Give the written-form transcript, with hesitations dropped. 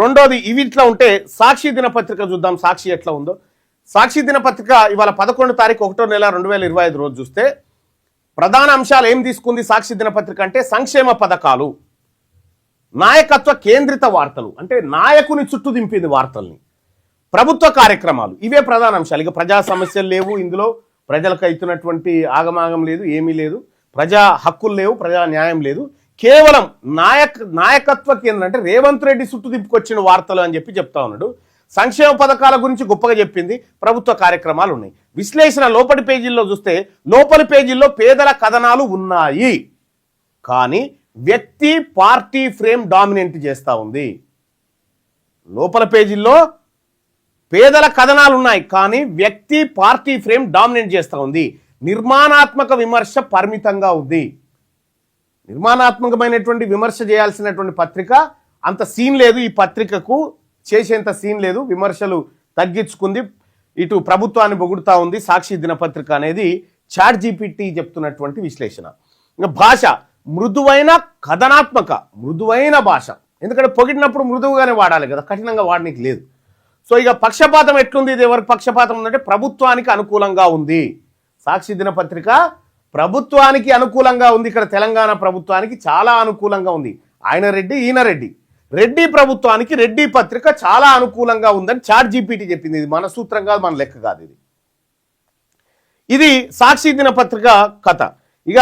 రెండోది ఇవి ఇట్లా ఉంటే సాక్షి దినపత్రిక చూద్దాం, సాక్షి ఎట్లా ఉందో. సాక్షి దినపత్రిక ఇవాళ 11 తారీఖు 1వ నెల 2025 రోజు చూస్తే ప్రధాన అంశాలు ఏం తీసుకుంది సాక్షి దినపత్రిక అంటే సంక్షేమ పథకాలు, నాయకత్వ కేంద్రిత వార్తలు అంటే నాయకుని చుట్టూ దింపింది వార్తల్ని, ప్రభుత్వ కార్యక్రమాలు, ఇవే ప్రధాన అంశాలు. ఇక ప్రజా సమస్యలు లేవు ఇందులో, ప్రజలకు అవుతున్నటువంటి ఆగమాగం లేదు, ఏమీ లేదు, ప్రజా హక్కులు లేవు, ప్రజా న్యాయం లేదు, కేవలం నాయకత్వ కేంద్రం అంటే రేవంత్ రెడ్డి చుట్టూ దింపుకొచ్చిన వార్తలు అని చెప్తా ఉన్నాడు. సంక్షేమ పథకాల గురించి గొప్పగా చెప్పింది, ప్రభుత్వ కార్యక్రమాలు ఉన్నాయి. విశ్లేషణ లోపలి పేజీల్లో చూస్తే లోపలి పేజీల్లో పేదల కథనాలు ఉన్నాయి, కానీ వ్యక్తి పార్టీ ఫ్రేమ్ డామినేట్ చేస్తూ ఉంది. లోపల పేజీల్లో పేదల కథనాలు ఉన్నాయి, కానీ వ్యక్తి పార్టీ ఫ్రేమ్ డామినేట్ చేస్తూ ఉంది. నిర్మాణాత్మక విమర్శ పరిమితంగా ఉంది. నిర్మాణాత్మకమైనటువంటి విమర్శ చేయాల్సినటువంటి పత్రిక అంత సీన్ లేదు, ఈ పత్రికకు చేసేంత సీన్ లేదు, విమర్శలు తగ్గించుకుంది, ఇటు ప్రభుత్వాన్ని పొగుడుతూ ఉంది సాక్షి దినపత్రిక అనేది చాట్ జీపీటీ చెప్తున్నటువంటి విశ్లేషణ. ఇంకా భాష మృదువైన కథనాత్మక, మృదువైన భాష, ఎందుకంటే పొగిడినప్పుడు మృదువుగానే వాడాలి కదా, కఠినంగా వాడడానికి లేదు. సో ఇక పక్షపాతం ఎట్లుంది, ఇది ఎవరికి పక్షపాతం ఉందంటే ప్రభుత్వానికి అనుకూలంగా ఉంది. సాక్షి దినపత్రిక ప్రభుత్వానికి అనుకూలంగా ఉంది. ఇక్కడ తెలంగాణ ప్రభుత్వానికి చాలా అనుకూలంగా ఉంది. ఆయన రెడ్డి ఈయన రెడ్డి, రెడ్డి ప్రభుత్వానికి రెడ్డి పత్రిక చాలా అనుకూలంగా ఉందని చాట్ జీపీటీ చెప్పింది. ఇది మన సూత్రం కాదు, మన లెక్క కాదు, ఇది సాక్షి దినపత్రిక కథ. ఇక